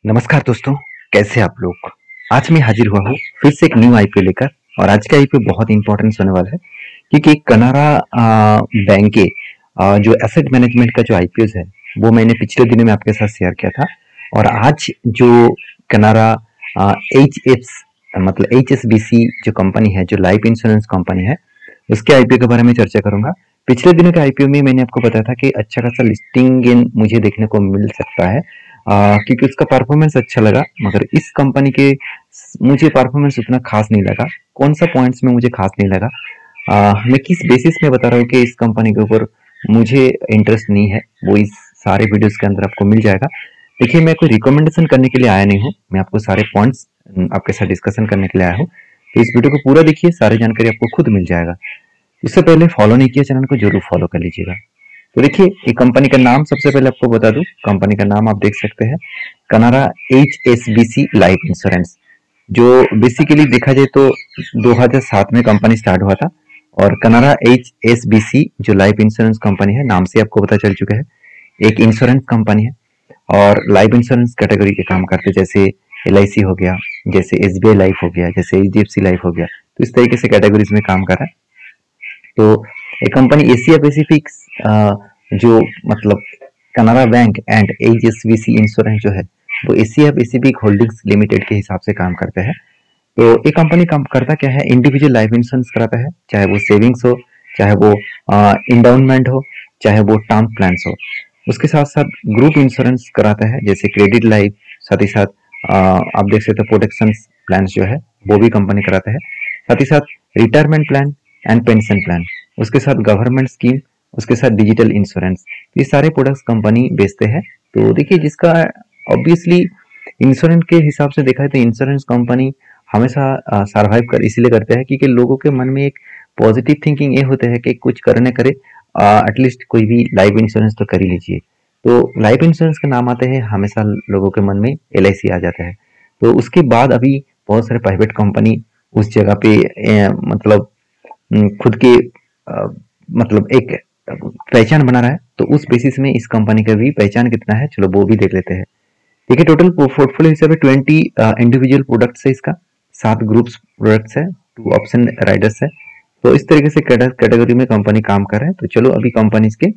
नमस्कार दोस्तों, कैसे आप लोग। आज मैं हाजिर हुआ हूँ फिर से एक न्यू आईपीओ लेकर। और आज का आईपीओ बहुत इंपॉर्टेंट होने वाला है क्योंकि कनारा बैंक के जो एसेट मैनेजमेंट का जो आईपीओ है वो मैंने पिछले दिनों में आपके साथ शेयर किया था। और आज जो कनारा एच एफ मतलब HSBC जो कंपनी है, जो लाइफ इंश्योरेंस कंपनी है, उसके आईपीओ के बारे में चर्चा करूंगा। पिछले दिनों के आईपीओ में मैंने आपको बताया था कि अच्छा खासा लिस्टिंग गेन मुझे देखने को मिल सकता है, क्योंकि उसका परफॉर्मेंस अच्छा लगा। मगर इस कंपनी के मुझे परफॉर्मेंस उतना खास नहीं लगा। कौन सा पॉइंट्स में मुझे खास नहीं लगा, मैं किस बेसिस में बता रहा हूँ कि इस कंपनी के ऊपर मुझे इंटरेस्ट नहीं है, वो इस सारे वीडियोस के अंदर आपको मिल जाएगा। देखिए, मैं कोई रिकमेंडेशन करने के लिए आया नहीं हूँ, मैं आपको सारे पॉइंट्स आपके साथ डिस्कशन करने के लिए आया हूँ। तो इस वीडियो को पूरा देखिए, सारी जानकारी आपको खुद मिल जाएगा। उससे पहले फॉलो नहीं किया चैनल को, जरूर फॉलो कर लीजिएगा। तो देखिए, ये कंपनी का नाम सबसे पहले आपको बता दूं। कंपनी का नाम आप देख सकते हैं, कनारा HSBC लाइफ इंश्योरेंस। जो बेसिकली देखा जाए तो 2007 में कंपनी स्टार्ट हुआ था। और कनारा HSBC जो लाइफ इंश्योरेंस कंपनी है, नाम से आपको पता चल चुका है, एक इंश्योरेंस कंपनी है। और लाइफ इंश्योरेंस कैटेगरी के काम करते, जैसे LIC हो गया, जैसे SBI लाइफ हो गया, जैसे HDFC लाइफ हो गया। तो इस तरीके से कैटेगरीज में काम कर रहा है। तो ये कंपनी एशिया पैसिफिक जो मतलब कनारा बैंक एंड HSBC इंश्योरेंस जो है, वो एशिया पैसिफिक होल्डिंग्स लिमिटेड के हिसाब से काम करते हैं। तो ये कंपनी काम करता क्या है, इंडिविजुअल लाइफ इंश्योरेंस कराता है, चाहे वो सेविंग्स हो, चाहे वो इंडाउनमेंट हो, चाहे वो टर्म प्लान्स हो। उसके साथ साथ ग्रुप इंश्योरेंस कराता है, जैसे क्रेडिट लाइफ। साथ ही साथ आप देख सकते हो प्रोटेक्शन प्लान जो है वो भी कंपनी कराता है। साथ ही साथ retirement plan and pension plan, उसके साथ गवर्नमेंट स्कीम, उसके साथ डिजिटल इंश्योरेंस, ये सारे प्रोडक्ट्स कंपनी बेचते हैं। तो देखिए, जिसका ऑब्वियसली इंश्योरेंस के हिसाब से देखा है तो इंश्योरेंस कंपनी हमेशा सर्वाइव कर इसीलिए करते हैं क्योंकि लोगों के मन में एक पॉजिटिव थिंकिंग ये होता है कि कुछ करने करे, एटलीस्ट कोई भी लाइफ इंश्योरेंस तो कर ही लीजिए। तो लाइफ इंश्योरेंस का नाम आते हैं, हमेशा लोगों के मन में LIC आ जाता है। तो उसके बाद अभी बहुत सारे प्राइवेट कंपनी उस जगह पे मतलब खुद के मतलब एक पहचान बना रहा है। तो उस बेसिस में इस कंपनी का भी पहचान कितना है, चलो वो भी देख लेते हैं। देखिए, टोटल पोर्टफोलियो हिसाब से 20 इंडिविजुअल प्रोडक्ट्स है इसका, 7 ग्रुप्स प्रोडक्ट्स है, 2 ऑप्शन राइडर्स है। तो इस तरीके से कैटेगरी में कंपनी काम कर रहा है। तो चलो अभी कंपनी के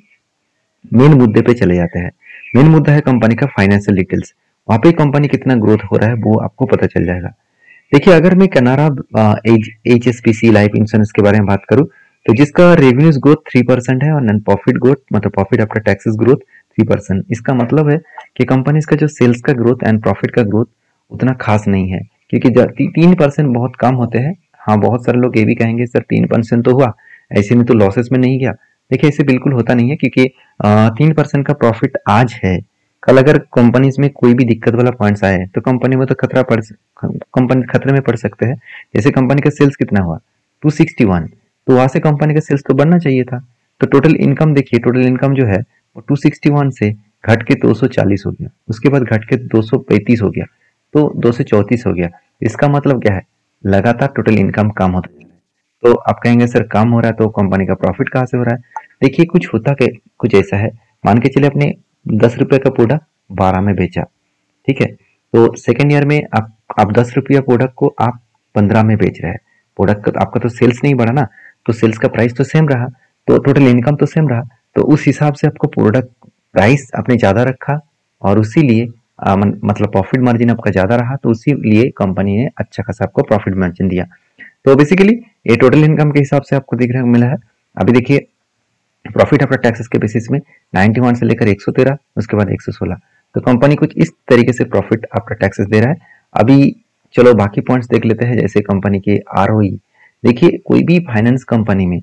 मेन मुद्दे पे चले जाते हैं। मेन मुद्दा है कंपनी का फाइनेंशियल डिटेल्स। वहां पे कंपनी कितना ग्रोथ हो रहा है वो आपको पता चल जाएगा। देखिए, अगर मैं कनारा HSBC लाइफ इंश्योरेंस के बारे में बात करूं, तो जिसका रेवेन्यूज ग्रोथ 3% है और नॉन प्रॉफिट ग्रोथ मतलब प्रॉफिट आफ्टर टैक्सेस ग्रोथ 3%। इसका मतलब है कि कंपनी का जो सेल्स का ग्रोथ एंड प्रॉफिट का ग्रोथ उतना खास नहीं है, क्योंकि 3% बहुत कम होते हैं। हाँ, बहुत सारे लोग ये भी कहेंगे सर 3% तो हुआ, ऐसे में तो लॉसेस में नहीं गया। देखिए, ऐसे बिल्कुल होता नहीं है, क्योंकि 3% का प्रॉफिट आज है, कल अगर कंपनीज में कोई भी दिक्कत वाला पॉइंट्स आए तो कंपनी में तो कंपनी खतरे में पड़ सकते हैं। जैसे कंपनी का सेल्स कितना हुआ, 261, तो वहां से कंपनी का सेल्स तो बढ़ना चाहिए था। तो टोटल इनकम देखिए, टोटल इनकम जो है वो 261 से घट के 240 हो गया, उसके बाद घट के 235 हो गया, तो 234 हो गया। इसका मतलब क्या है, लगातार टोटल इनकम कम होता जा रहा है। तो आप कहेंगे सर कम हो रहा है तो कंपनी का प्रॉफिट कहाँ से हो रहा है। देखिए, कुछ ऐसा है, मान के चले अपने 10 रुपए का प्रोडक्ट 12 में बेचा, ठीक है। तो सेकेंड ईयर में आप 10 रुपया प्रोडक्ट को आप 15 में बेच रहे हैं। प्रोडक्ट का आपका तो सेल्स नहीं बढ़ा ना, तो सेल्स का प्राइस तो सेम रहा, तो टोटल इनकम तो सेम रहा। तो उस हिसाब से आपको प्रोडक्ट प्राइस आपने ज्यादा रखा और उसी लिए मतलब प्रॉफिट मार्जिन आपका ज्यादा रहा, तो उसी लिए कंपनी ने अच्छा खासा आपको प्रॉफिट मार्जिन दिया। तो बेसिकली ये टोटल इनकम के हिसाब से आपको देखने को मिला है। अभी देखिए, प्रॉफिट आफ्टर टैक्सेस के बेसिस में 91 से लेकर 113, उसके बाद 116। तो कंपनी कुछ इस तरीके से प्रॉफिट आफ्टर टैक्सेस दे रहा है। अभी चलो बाकी पॉइंट्स देख लेते हैं, जैसे कंपनी के ROE। देखिए, कोई भी फाइनेंस कंपनी में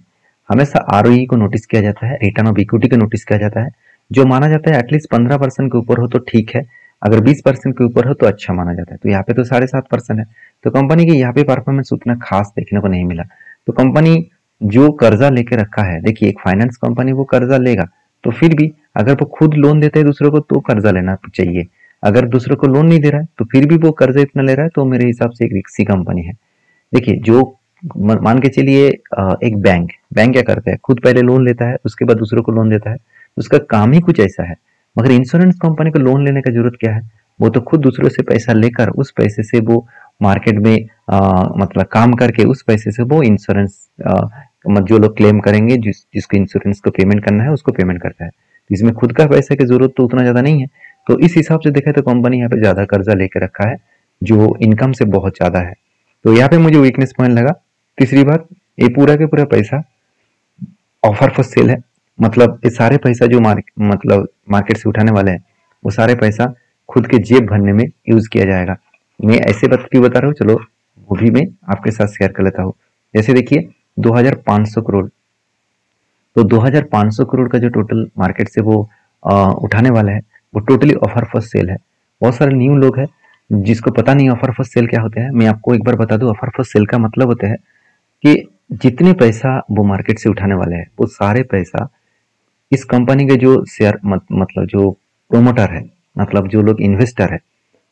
हमेशा ROE को नोटिस किया जाता है, रिटर्न ऑफ इक्विटी को नोटिस किया जाता है। जो माना जाता है एटलीस्ट 15% के ऊपर हो तो ठीक है, अगर 20% के ऊपर हो तो अच्छा माना जाता है। तो यहाँ पे तो 7.5% है, तो कंपनी की यहाँ पे परफॉर्मेंस उतना खास देखने को नहीं मिला। तो कंपनी जो कर्जा लेके रखा है, देखिए एक फाइनेंस कंपनी वो कर्जा लेगा, तो फिर भी अगर वो खुद लोन देते हैं दूसरों को तो कर्जा लेना चाहिए। अगर दूसरों को लोन नहीं दे रहा है तो फिर भी वो कर्जा इतना ले रहा है, तो मेरे हिसाब से एक रिक्सी कंपनी है। देखिए, जो मान के चलिए एक बैंक क्या करता है, खुद पहले लोन लेता है, उसके बाद दूसरों को लोन देता है, उसका काम ही कुछ ऐसा है। मगर इंश्योरेंस कंपनी को लोन लेने का जरूरत क्या है, वो तो खुद दूसरों से पैसा लेकर उस पैसे से वो मार्केट में मतलब काम करके उस पैसे से वो इंश्योरेंस जो लोग क्लेम करेंगे जिसको इंश्योरेंस को पेमेंट करना है उसको पेमेंट करता है। इसमें खुद का पैसे की जरूरत तो उतना ज्यादा नहीं है। तो इस हिसाब से देखा तो कंपनी यहाँ पे ज्यादा कर्जा लेके रखा है जो इनकम से बहुत ज्यादा है। तो यहाँ पे मुझे वीकनेस पॉइंट लगा। तीसरी बात, ये पूरा के पूरा पैसा ऑफर फॉर सेल है। मतलब ये सारे पैसा जो मार्केट से उठाने वाले हैं वो सारे पैसा खुद के जेब भरने में यूज किया जाएगा। मैं ऐसे बात क्यों बता रहा हूँ, चलो वो भी मैं आपके साथ शेयर कर लेता हूँ। जैसे देखिए 2500 करोड़, तो 2500 करोड़ का जो टोटल मार्केट से वो उठाने वाला है वो टोटली ऑफर फॉर सेल है। बहुत सारे न्यू लोग हैं जिसको पता नहीं ऑफर फॉर सेल क्या होता है। मैं आपको एक बार बता दूं, ऑफर फॉर सेल का मतलब होता है कि जितने पैसा वो मार्केट से उठाने वाले हैं वो सारे पैसा इस कंपनी के जो शेयर मतलब जो प्रोमोटर है, मतलब जो लोग इन्वेस्टर है,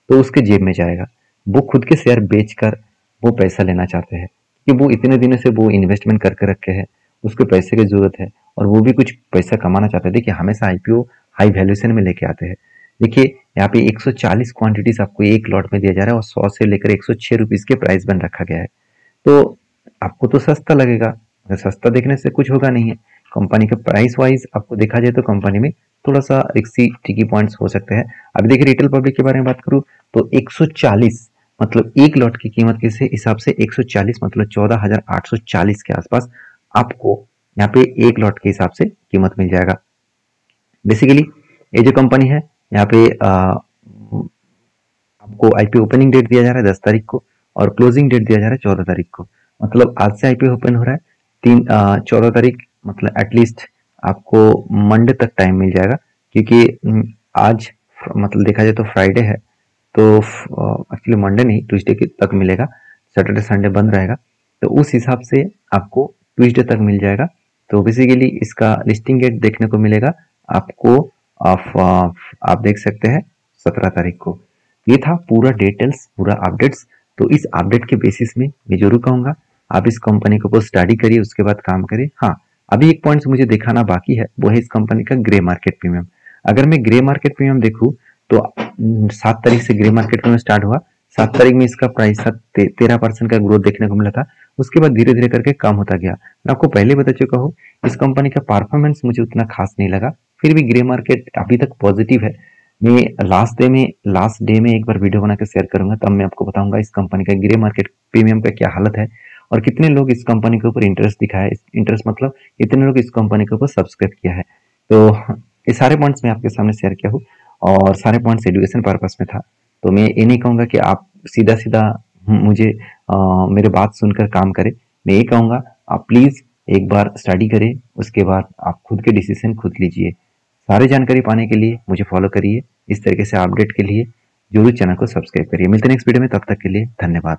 तो उसके जेब में जाएगा। वो खुद के शेयर बेचकर वो पैसा लेना चाहते हैं कि वो इतने दिनों से वो इन्वेस्टमेंट करके रखे हैं, उसको पैसे की जरूरत है और वो भी कुछ पैसा कमाना चाहते हैं। देखिए हमेशा आईपीओ हाई वैल्यूएशन में लेके आते हैं। देखिए यहाँ पे 140 क्वांटिटीज आपको एक लॉट में दिया जा रहा है और 100 से लेकर 106 रुपीज के प्राइस बन रखा गया है। तो आपको तो सस्ता लगेगा, सस्ता देखने से कुछ होगा नहीं है। कंपनी के प्राइस वाइज आपको देखा जाए तो कंपनी में थोड़ा सा रिक्सी टिकी पॉइंट्स हो सकते हैं। अभी देखिए रिटेल पब्लिक के बारे में बात करूँ तो 140 मतलब एक लॉट की कीमत के हिसाब से 140 मतलब 14,840 के आसपास आपको यहाँ पे एक लॉट के हिसाब से कीमत मिल जाएगा। बेसिकली ये जो कंपनी है यहाँ पे आपको आईपीओ ओपनिंग डेट दिया जा रहा है 10 तारीख को और क्लोजिंग डेट दिया जा रहा है 14 तारीख को। मतलब आज से आईपीओ ओपन हो रहा है 14 तारीख, मतलब एटलीस्ट आपको मंडे तक टाइम मिल जाएगा क्योंकि आज मतलब देखा जाए तो फ्राइडे है, तो एक्चुअली मंडे नहीं ट्यूसडे तक मिलेगा। सैटरडे संडे बंद रहेगा, तो उस हिसाब से आपको ट्यूसडे तक मिल जाएगा। तो बेसिकली इसका लिस्टिंग डेट देखने को मिलेगा आपको आप देख सकते हैं 17 तारीख को। ये था पूरा डिटेल्स, पूरा अपडेट्स। तो इस अपडेट के बेसिस में मैं जरूर कहूंगा आप इस कंपनी को स्टडी करिए, उसके बाद काम करिए। हाँ, अभी एक पॉइंट मुझे दिखाना बाकी है, वो है इस कंपनी का ग्रे मार्केट प्रीमियम। अगर मैं ग्रे मार्केट प्रीमियम देखूं तो 7 तारीख से ग्रे मार्केट प्रीमियम स्टार्ट हुआ। 7 तारीख में इसका प्राइस 13% का ग्रोथ देखने को मिला था। उसके बाद धीरे धीरे करके कम होता गया। मैं आपको पहले बता चुका हूँ इस कंपनी का परफॉर्मेंस मुझे उतना खास नहीं लगा, फिर भी ग्रे मार्केट अभी तक पॉजिटिव है। मैं लास्ट डे में एक बार वीडियो बना के शेयर करूंगा, तब मैं आपको बताऊंगा इस कंपनी का ग्रे मार्केट प्रीमियम का क्या हालत है और कितने लोग इस कंपनी के ऊपर इंटरेस्ट दिखाया है। इंटरेस्ट मतलब इतने लोग इस कंपनी के ऊपर सब्सक्राइब किया है। तो ये सारे पॉइंट्स मैं आपके सामने शेयर किया हूँ और सारे पॉइंट्स एजुकेशन पर्पस में था। तो मैं ये नहीं कहूंगा कि आप सीधा सीधा मुझे मेरे बात सुनकर काम करें। मैं ये कहूंगा आप प्लीज एक बार स्टडी करें, उसके बाद आप खुद के डिसीजन खुद लीजिए। सारी जानकारी पाने के लिए मुझे फॉलो करिए। इस तरीके से अपडेट के लिए जरूर चैनल को सब्सक्राइब करिए। मिलते हैं नेक्स्ट वीडियो में, तब तक के लिए धन्यवाद।